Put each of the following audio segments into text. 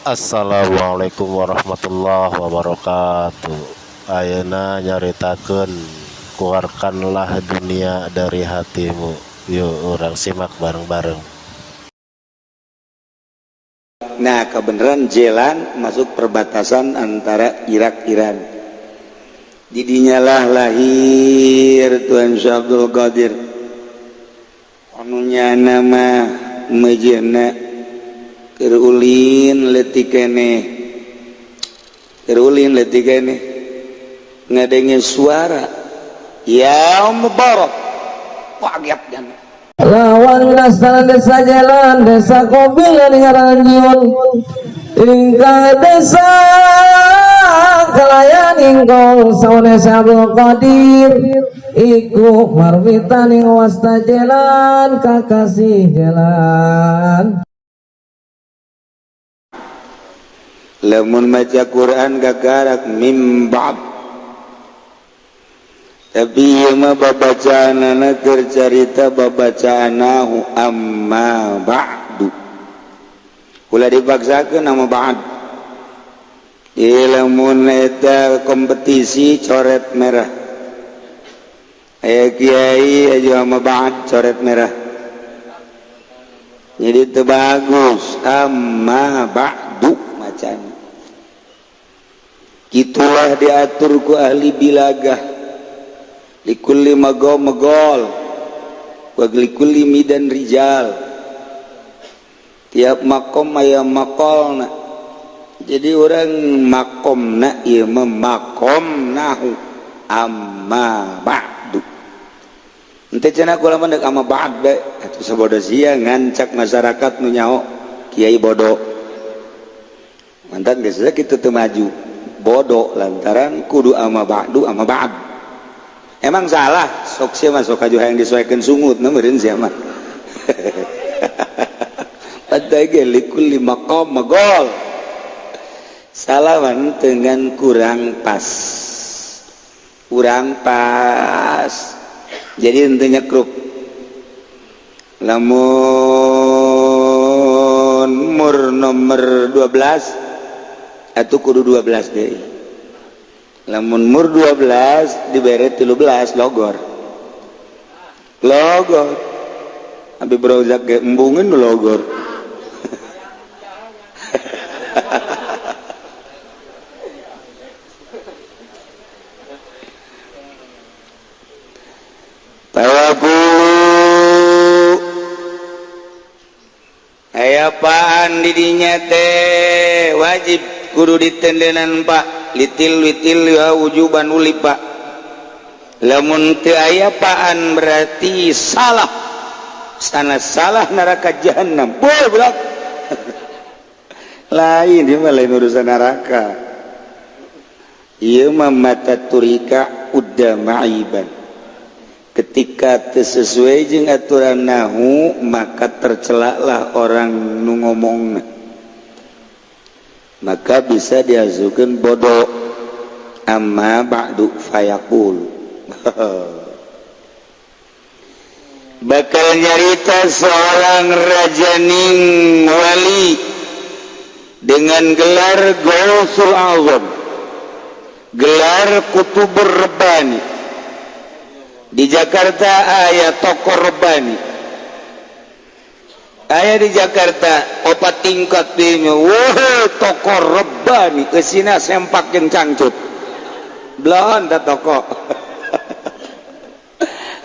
Assalamualaikum warahmatullahi wabarakatuh. Ayeuna nyaritakeun keluarkanlah dunia dari hatimu. Yuk orang simak bareng-bareng. Nah, kebenaran jalan masuk perbatasan antara Irak Iran. Didinyalah lahir Tuan Syekh Abdul Qadir. Anunya nama mejena keur ulin leutik keneh. Keur ulin leutik keneh. Ngadenge suara. Ya Mubarak. Wagiat jana. Lawan nasal desa jalan desa kopilan ngaranjiun ingka desa kelayan ingkong saune Abdul Qadir iku marwitan ing wasta jalan kakasih jalan Lamun maca Quran gagarak mim ba'd. Tapi ieu mah babacaanana keur carita babacaanahu amma ba'du. Ulah dipaksakeun nama ba'd. Lamun eta kompetisi coret merah. Aya kiai aya amma ba'd coret merah. Jadi teu bagus amma ba'du macana. Kitulah diatur ku ahli bilagah. Likulli magol wa likulli midan rijal. Tiap makom aya makolna. Jadi orang makomna ieu mah makomnahu amma ba'du. Henteu cenah kula mah deuk amma ba'd bae atuh sabodo sia ngancak masyarakat nu nyaho kiai bodoh. Mantan geus kitu teu maju. Bodoh lantaran kudu amma ba'du amma ba'd. Emang salah, sok sia mah sok aju hayang disesuaikan sungut, meureun sia mah. Padahal ge likulli maqam magol. Salah mah dengan kurang pas. Kurang pas. Jadi henteu nyekruk. Lamun umur nomor 12 atuh kudu 12 deui. Lamun umur 12 dibere 13 logor abi berojak ge embungeun logor aya apaan di dinya teh wajib kudu ditendenan Pak litil ya wujuban ulipa. Lamun teu aya apaan berarti salah. Sana salah neraka jahanam. Bolak. Lain ieu mah lain urusan neraka. Ieu mah mata turika udamaiban. Ketika teu sesuai jeung aturan nahu maka tercelaklah orang nu ngomongna. Maka bisa diajukan bodoh amma ba'du fayaqul. Bakal nyarita seorang rajaning wali dengan gelar Gausul Azam, gelar Kutubur Rabbani. Di Jakarta aya tokoh Rabbani. Aya di Jakarta opat tingkat dinya. Wah, tokoh Rabbani keusina sempak jeung cangcut. Belon ta tokoh.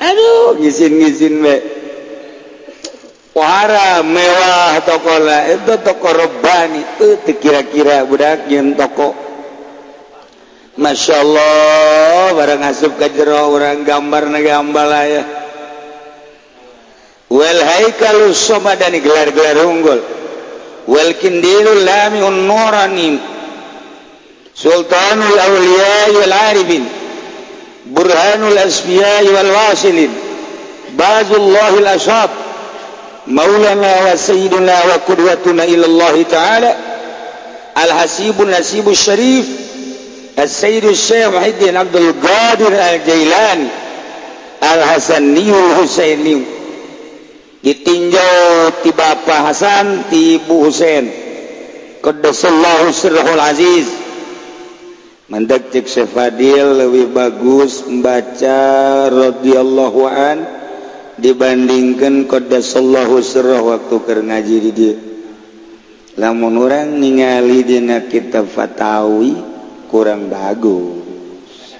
Aduh, ngisin-ngisin we. Wara mewah tokohna itu tokoh Rabbani. Teu kira-kira budak jeung tokoh. Masyaallah, barang asup ka jero urang gambarna gambal aya. Wal haikalu somadani gelar-gelar unggul wal kindilul lamiun nurani sultanul awliya wal arifin burhanul asfiya wal wasilin bazullahil ashab maulana wa sayyiduna wa qudwatuna ilallah ta'ala al hasibun nasibus syarif as-sayyidus syekh Muhyiddin Abdul Qadir al-Jailani al-Hasaniyul Husaini ditinjau ti Bapak Hasan ti Ibu Husain qaddasallahu sirrahul aziz. Mandak cek Syafadil lebih bagus membaca radhiyallahu an dibandingkan qaddasallahu sirrah waktu keur ngaji di dieu. Lamun urang ningali dina kitab fatawi kurang bagus.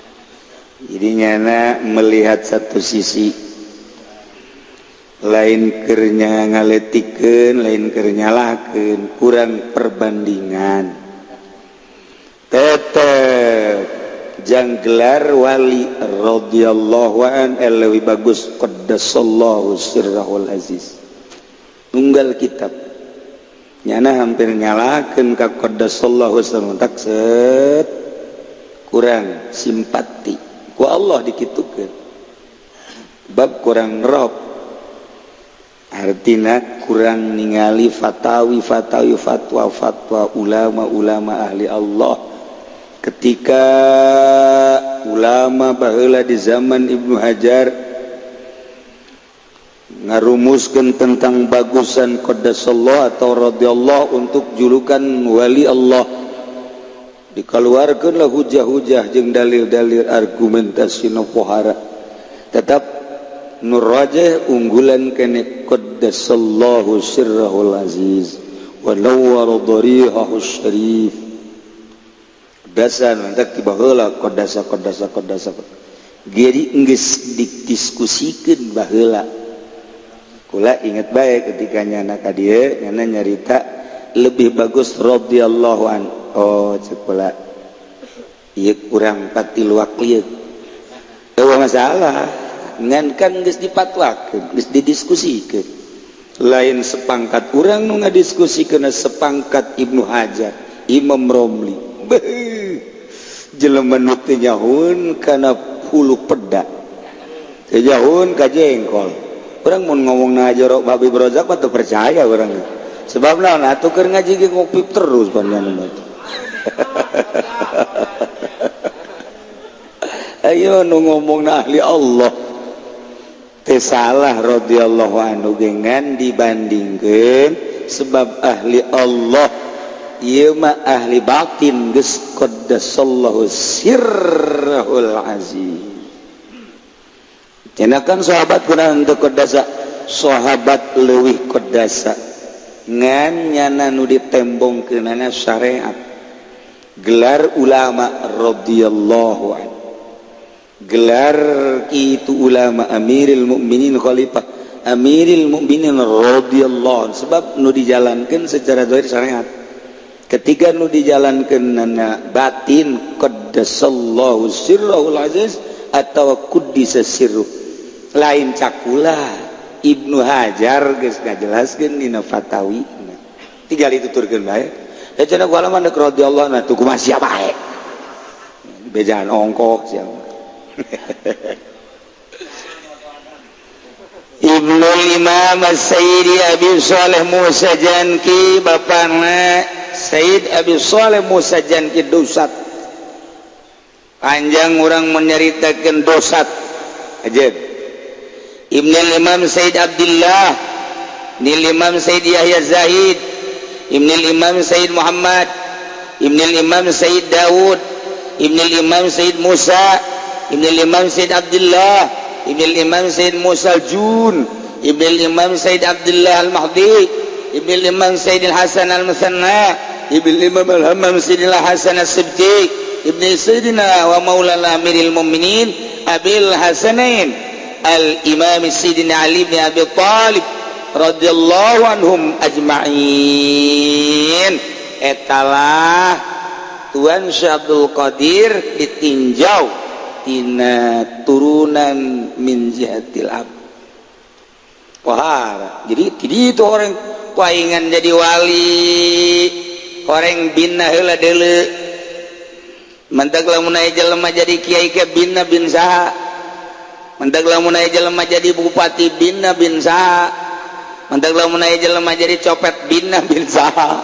Jadi nyana melihat satu sisi, lain keur ngaletikeun, lain keur nyalahkeun, kurang perbandingan. Tetep jang gelar wali radhiyallahu an lebih bagus qaddasallahu sirrahul aziz. Tunggal kitab nyana hampir nyalahkeun ka qaddasallahu sirrahul takset kurang simpati ku Allah dikitukeun bab kurang rob artina kurang ningali fatwa ulama ahli Allah. Ketika ulama baheula di zaman Ibnu Hajar ngarumuskeun tentang bagusan qaddasallahu atau radhiyallahu untuk julukan wali Allah, dikeluarkanlah hujah-hujah jeung dalil-dalil argumentasi nu pohara. Tetap nur rajih unggulan kene qaddasallahu sirrahul aziz wa nawwara dharihahu syarif. Dasan mantak tiba heula qadasa geri geus didiskusikeun baheula. Kula inget bae ketika nyana ka dieu nyana nyarita lebih bagus radhiyallahu an. Oh cek kula ieu kurang pati luak lieu. Eueuh masalah ngan kan geus dipatwakeun, geus didiskusikeun. Lain sepangkat urang nu ngadiskusikeun sepangkat Ibnu Hajar, Imam Romli. Jelema nu teu nyahoun kana hulu peda, teu nyahoun ka jengkol. Urang mun ngomongna Hajar Habib Rozak mah teu percaya urang. Sebab naon atuh keur ngaji ge ngopi terus panjang mah. Ayo nu ngomongna ahli Allah teu salah radhiyallahu anhu dengan dibandingkeun sebab ahli Allah ieu mah ahli batin geus qaddasallahu sirrahul aziz. Cenah sahabat kunaon teu qaddasa, sahabat leuwih qaddasa ngan nyana nu ditembongkeunana syariat. Gelar ulama radhiyallahu anhu, gelar itu ulama amiril mukminin khalifah amiril mukminin radhiyallahu anhu, sebab nu dijalankeun secara zahir syariat. Ketika nu dijalankeunna batin qaddasallahu sirrahul aziz atau quddisa sirruh lain cakula Ibnu Hajar geus ngajelaskeun dina fatawi tinggal dituturkeun bae. Da cenah ku alaman radhiyallahu anhu tuh kumaha sia bae bejaan ongko sia. Ibnul Imam As-Sayyidi Abi Shalih Musa Janki bapana Sayyid Abi Shalih Musa Janki Dosat. Panjang orang menyeritakan Dosat aja. Ibnul Imam Sayyid Abdullah, Ibnul Imam Sayyid Yahya Zahid, Ibnul Imam Sayyid Muhammad, Ibnul Imam Sayyid Daud, Ibnul Imam Sayyid Musa, Ibnul Imam Sayyid Abdullah, Ibnul Imam Sayyid Musa Al-Jun, Ibnul Imam Sayyid Abdullah Al-Mahdi, Ibnul Imam Sayyid Al-Hasan Al-Musanna, Ibnul Imam Al-Hammam Sayyid Al-Hasan Al-Siddiq, Ibnul Sayyidina wa Maulana Amiril Mu'minin Abil Hasanain Al-Imam Sayyidina Ali bin Abi Talib radhiyallahu anhum ajma'in. Etalah Tuan Syekh Abdul Qadir ditinjau tina turunan min jihatil ab. Wah, jadi itu orang paingan jadi wali, orang binna heula deuleu. Mantag lamun aya jelema jadi kiai ke binna bin saha. Mantag lamun aya jelema jadi bupati binna bin saha. Mantag lamun aya jelema jadi copet binna bin saha.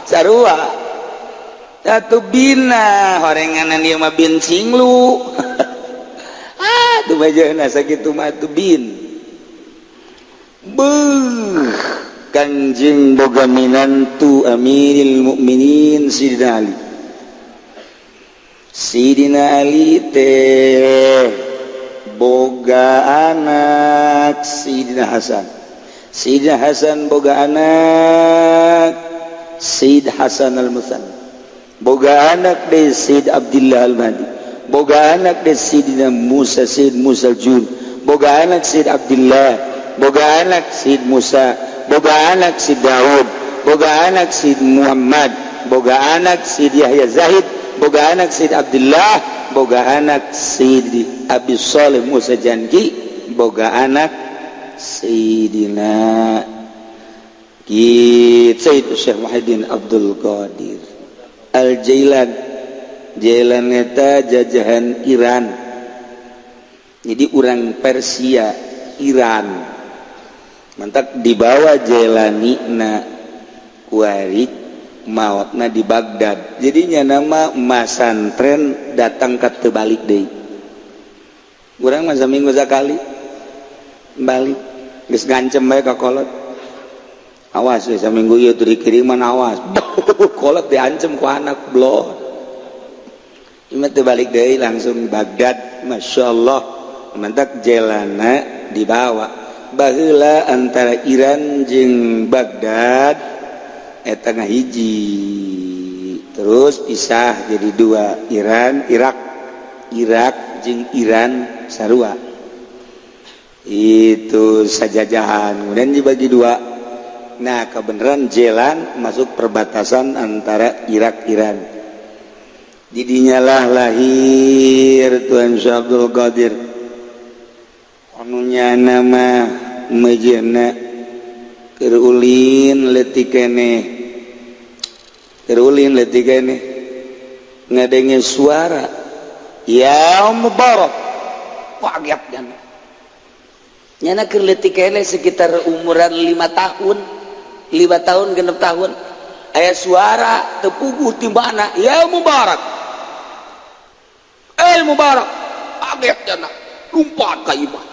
Sarua. Atuh binna, horenganan ieu mah bin Cinglu. Tuh bajaana sakitu mah tuh bin. Beuh, Kanjeng boga minantu Amiril Mukminin Sidina Ali teh boga anak Sidina Hasan boga anak Sayyid Hasan Al-Musanna boga anak de Sayyid Abdullah Al-Mahdi boga anak de Sayyidina Musa Sayyid Musa Al-Jun boga anak Sayyid Abdullah boga anak Sayyid Musa boga anak Sayyid Daud boga anak Sayyid Muhammad boga anak Sayyid Yahya Zahid boga anak Sayyid Abdullah boga anak Sayyid Abi Shalih Musa Janki boga anak Sayyidina Sayyid Syekh Muhyiddin Abdul Qadir Al-Jailan. Jailan eta jajahan Iran, jadi orang Persia Iran mantak dibawa Jailani na kuarik mautna di Baghdad, jadinya nama masantren datang ke terbalik deh. Kurang masa minggu sekali balik geus gancem bae ka kolot, awas we saminggu ieu teu dikiriman awas kolot diancem ku anak blot imat teu balik deui langsung Baghdad. Masya Allah mantak jelana dibawa baheula antara Iran jeung Baghdad eta ngahiji terus pisah jadi dua, Irak jeung Iran sarua itu sajajahan kemudian dibagi dua. Nah kebenaran jalan masuk perbatasan antara Irak Iran, didinyalah lahir Tuan Syekh Abdul Qadir anunya nama mejena kerulin letikene ngadenge suara ya mubarak kaget kan nyana keur letikene sekitar umuran 5 tahun genep tahun aya suara tepuguh timbana ya mubarak mubarak kaget jana lumpat ka imah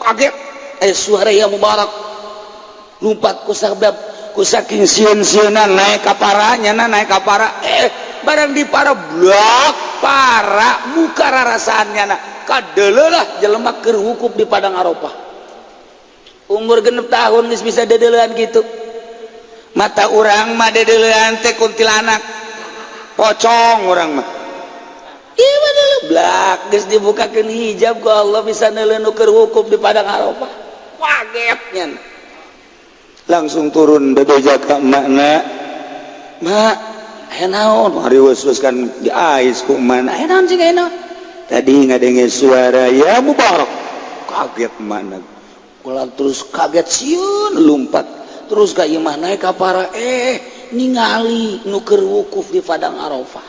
kaget aya suara ya mubarak lumpat ku sabab ku saking sieun-sieunan naik ka para barang di para blok para muka rarasaannya na kadeleulah jelema keur wukuf di padang Arafah umur genep tahun geus bisa dedeulean gitu mata urang mah dedeulean teh kuntilanak pocong urang mah ieu mah deuleu blak geus dibukakeun hijab ku Allah bisa neuleun keur wukuf di padang Arafah kagetnya langsung turun bebeja ka emakna mak aya naon hari weus kan diais ku emakna aya naon cing aya naon tadi ngadenge suara ya mubarak kaget emakna ulah terus kaget sieun lumpat terus ka imah naik ka para ningali nu keur wukuf di padang Arafah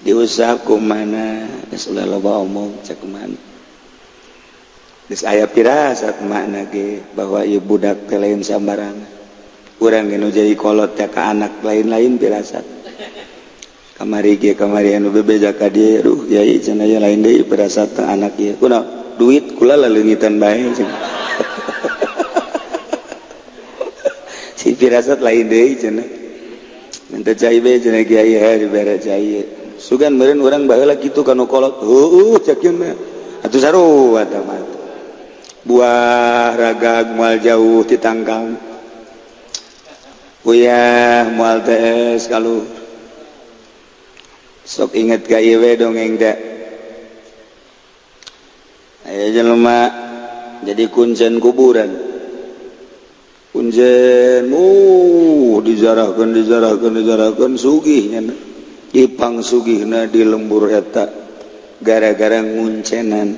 diusap ku mana geus ulah loba omong cek mana geus aya pirasat makna ge bahwa ieu budak teh lain sambarangan urang ge nu jadi kolot teh ka anak lain-lain pirasat kamari anu bebeja ka dieu aduh yai cenah aya lain deui pirasat teh anak ieu kunaon duit kula leungitan bae si pirasat lain deui cenah minta cai bae cenah kiai hari bare cai sugan meureun urang baheula kitu kanu kolot heueuh cek ieu mah atuh sarua tah mah buah ragag moal jauh ti tangkang uyah moal teh kalu sok inget ka ieu we dongeng teh aya jelema jadi kuncen kuburan kuncen dijarahkeun sugih nya ipang sugihna di lembur eta gara-gara nguncenan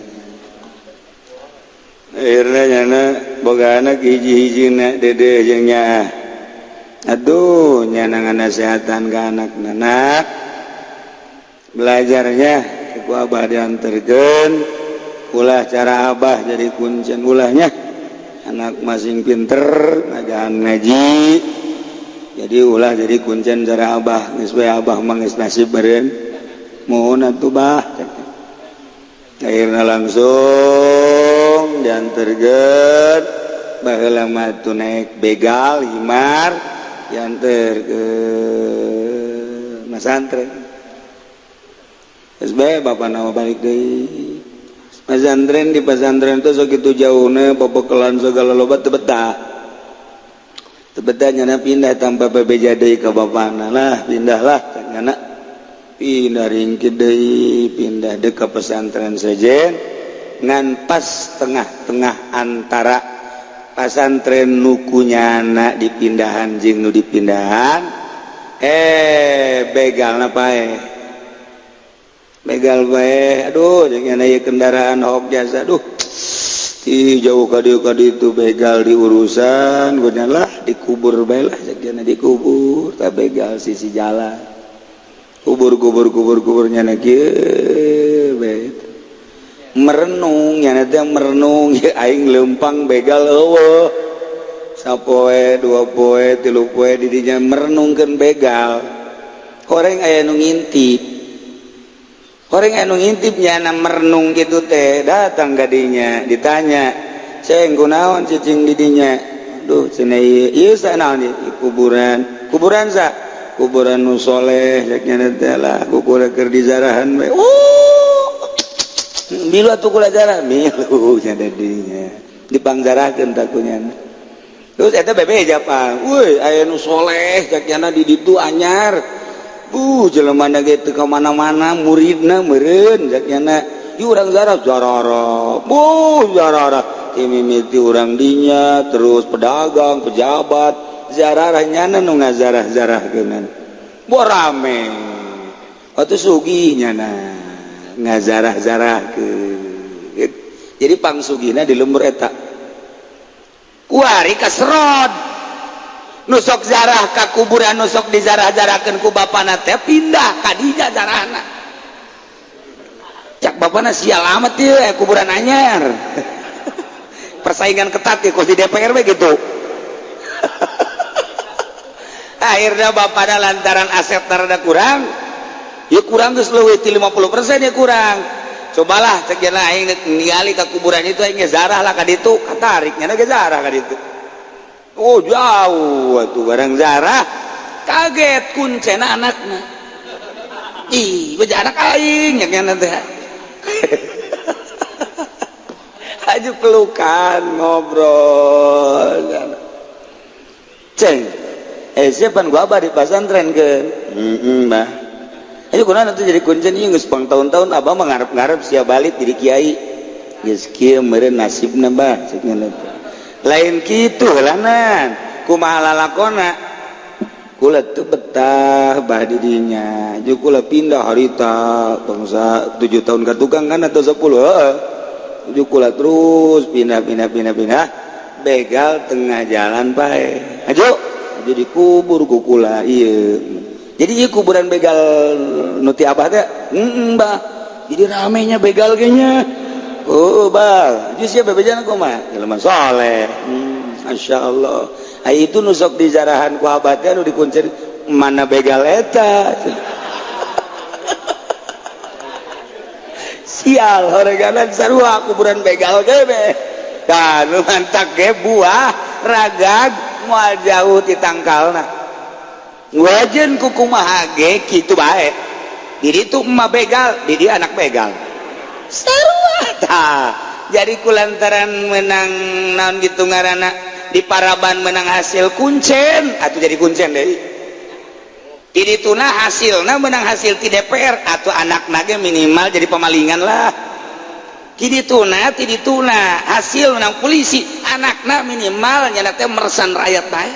akhirnya nyana boga anak hiji-hijina dede jeung nyaah aduh nyana ngasehatan ka anak belajarnya ku abah dianterkeun ulah cara abah jadi kuncen ulahnya anak masing pinter ngajahan ngaji jadi ulah jadi kuncen cara abah geus we abah mah geus nasib beureun mohon atuh bah akhirna langsung dianterkeun baheula mah tuh naik begal himar diantar ke pesantren. Geus bae bapana balik deui. Pesantren di pesantren teh sakitu jauhna babekelan segala loba teu betah. Teu betah nyana pindah tanpa bebeja deui ka bapana lah, pindahlah nyana. Pindah ringkit deui, pindah deuk ka pesantren sejen ngan pas tengah-tengah antara pesantren nukunya anak dipindahan jeung nu dipindahan begal pae begal bae aduh jeung aya kendaraan hok jasa aduh ti jauh ka dieu ka ditu begal diurusan guna lah dikubur bae lah jeung dikubur ta begal sisi jalan kubur nyana kieu bae merenung nyana teh merenung aing leumpang begal eueuh sapoe dua poe tilu poe di dinya merenungkeun begal horeng aya nu ngintip nyana merenung kitu teh datang ka dinya ditanya ceng kunaon cicing di dinya duh cenah ieu sanaon ieu kuburan sa kuburan nu soleh cek nyana teh lah kuburan keur dizarahan we milu atuh kula jarah milu nya dinya dipangjarakeun takunya terus eta bebeja pang weuy aya nu soleh cek nyana di ditu anyar jelema ge teu ka mana-mana muridna meureun cek nyana ieu urang zarah ti mimiti urang dinya terus pedagang pejabat zarah nyana nu ngazarah-zarahkeun rame atuh sugih nyana ngazarah-zarahkeun jadi pangsugihna di lembur eta kuari kaserod nusok zarah ka kuburan nusok dizarah-zarahkeun ku bapana teh pindah ka dinya zarahna cak bapana sial amat ieu kuburan anyar persaingan ketat ya kursi DPR we gitu akhirnya bapana lantaran aset rada kurang ya kurang geus leuwih ti 50% ya kurang cobalah cek cenah aing ningali ka kuburan itu aing zarah lah ka ditu katarik nya ge zarah ka ditu oh jauh atuh barang zarah kaget kuncena anakna ih beja anak aing nya teh aju pelukan ngobrol ceng siapan gua abah di pesantren keun mbah ayo kunaon atuh jadi kuncen ieu geus pang tahun-tahun abah mah ngarep-ngarep sia balik jadi kiai geus kieu meureun nasibna mbah ceuk nya lain kitu helanan kumaha lalakonna kula teu betah bah di dinya jeung kula pindah harita bangsa 7 tahun ka tukang kan atau 10 heuh jeung kula terus pindah begal tengah jalan pae ajo jadi kubur ku kula ieu jadi ieu kuburan begal nu ti abah teh mbah jadi ramenya begal ge nya oh bal geus sia bebejana kumaha jelema saleh masyaallah itu nu sok dijarahan ku abah teh nu dikuncen mana begal eta sial horeganan sarua kuburan begal ge be kan mantak ge buah ragag moal jauh ti tangkalna wajen ku kumaha ge kitu bae di ditu emak begal di dieu anak begal sarua tah jadi kulantaran menang naon gitu ngaranna di Paraban menang hasil kuncen atuh jadi kuncen deui di dituna hasilna menang hasil ti DPR atau anakna ge minimal jadi pemalingan lah tidituna hasil menang polisi anakna minimal nyana teh meresan rakyat bae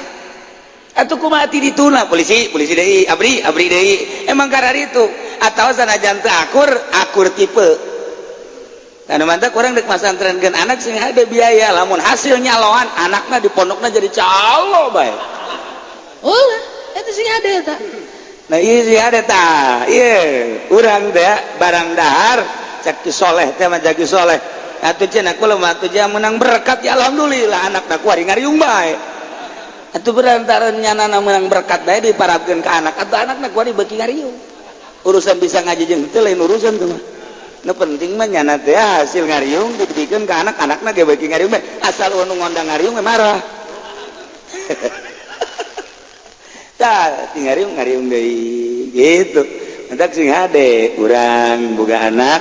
atuh kumaha tidituna polisi deui abri deui emang karar itu atawa sanajan teu akur tipe anu mantap urang deuk masantrenkeun anak sing ada biaya lamun hasil nyaloan anakna di pondokna jadi calo bae ulah eta sing ada eta nah ieu sing ada tah ieu urang teh barang dahar cek soleh teh mah jagi soleh atuh cenah kula mah atuh jah menang berkat ya alhamdulillah anakna kuari ngariung bae atuh berantaran nyanana menang berkat bae diparabkeun ka anak atuh anakna kuari beuki ngariung urusan bisa ngaji jeung teh lain urusan tuh mah nu penting mah nyana teh hasil ngariung dibikeun ka anak-anakna ge beuki ngariung asal nu ngondang ngariung marah. Tah ngariung deui gitu. Entak sing hade urang boga anak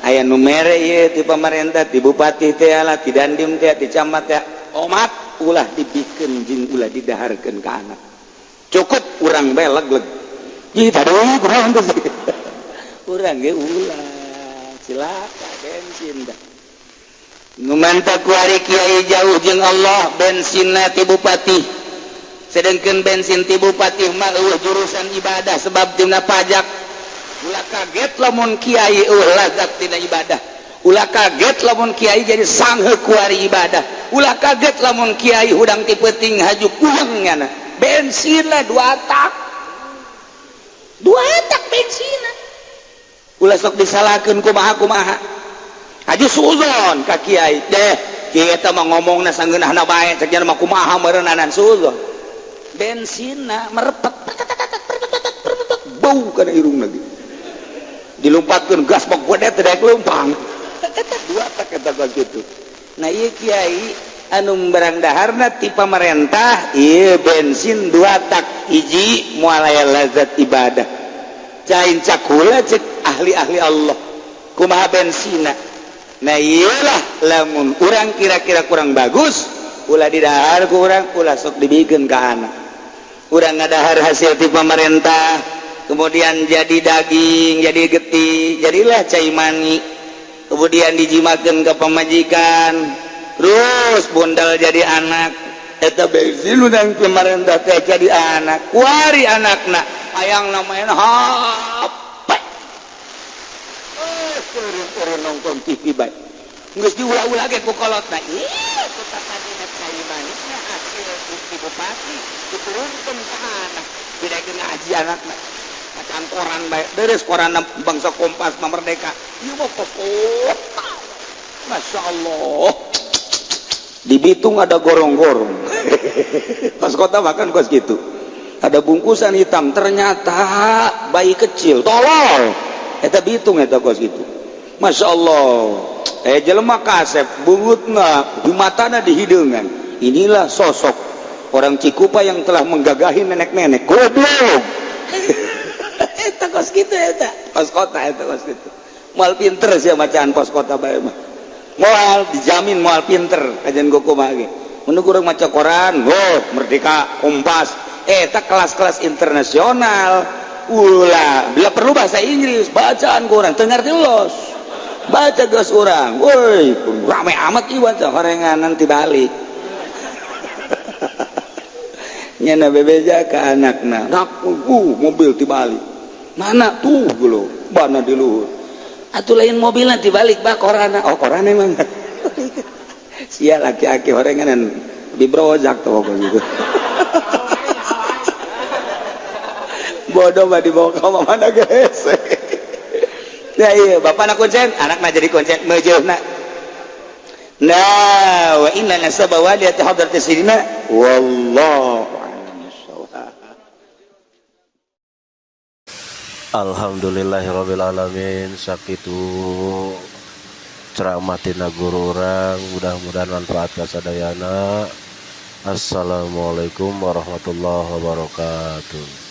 aya nu mere ieu ti pamarentah ti bupati teh lah ti dandim teh ti camat teh omat ulah dibikeun jeung ulah didaharkeun ka anak. Cukup urang bae leg-leg. Ih taduh kunaon teh. Urang ge ulah cilaka bensin dah ngumanta ku ari kiai jauh jeung Allah bensinna ti bupati sedengkeun bensin ti bupati mah jurusan ibadah sebab tina pajak ulah kaget lamun kiai lazat tina ibadah ulah kaget lamun kiai jadi sangheuk ku ari ibadah ulah kaget lamun kiai hudang ti peuting haju pulang ngana bensinna 2 tak bensinna ulah sok disalahkeun kumaha aju suzon ka kiai deh kiai eta mah ngomongna sangeunahna bae cek mah kumaha meureunanan suzon bensinna merepet bau kana irungna ge dilumpatkeun gas pok bodet teh daek leumpang 2 tak eta kitu nah ieu kiai anu barang daharna ti pamarentah ieu bensin 2 tak hiji moal aya lazat ibadah cain cakula cek ahli-ahli Allah kumaha bensina nah iyalah lamun urang kira-kira kurang bagus ulah didahar ku urang ulah sok dibikeun ka anak urang ngadahar hasil ti pamarentah kemudian jadi daging jadi getih jadilah cai mani kemudian dijimakeun ka pamajikan terus bondal jadi anak eta bensin udang pamarentah teh jadi anak kuari anakna hayang namanya HP turun nonton TV baik geus diulah-ulah ge ku kolotna ieu ku tapadina cai manisna hasil bukti bupati diturunkeun ka anak bidakeun ngaji anakna macan koran bae deres koran bangsa Kompas mah Merdeka ieu mah kota Masya Allah di Bitung ada gorong-gorong kos kota bahkan kos gitu ada bungkusan hitam ternyata bayi kecil tolol eta Bitung eta kos gitu Masya Allah jelema kasep bungutna di matana di hideungan inilah sosok orang Cikupa yang telah menggagahi nenek-nenek goblok eta kos gitu eta kos kota eta kos gitu moal pinter sia macaan kos kota bae mah moal dijamin moal pinter kajian gua kumaha ge mun urang maca koran Merdeka Kompas eta kelas-kelas internasional ulah bila perlu bahasa Inggris bacaan kurang teu ngarti los baca geus urang woi rame amat ieu baca horenganan ti balik nyana bebeja ka anakna nak mobil ti balik mana tuh geuleuh bana di luhur atuh lain mobilna ti balik bah korana oh korana emang sia laki-laki horenganan bibrojak tuh pokoknya gitu bodoh mah dibawa ke mana guys ya iya bapak nak kuncen anak mah jadi kuncen meujeuna nah wa inna nasaba waliyati hadrati sidina wallahu Alhamdulillahirabbil alamin sakitu ceramah tina guru urang mudah-mudahan manfaat kasadayana. Assalamualaikum warahmatullahi wabarakatuh.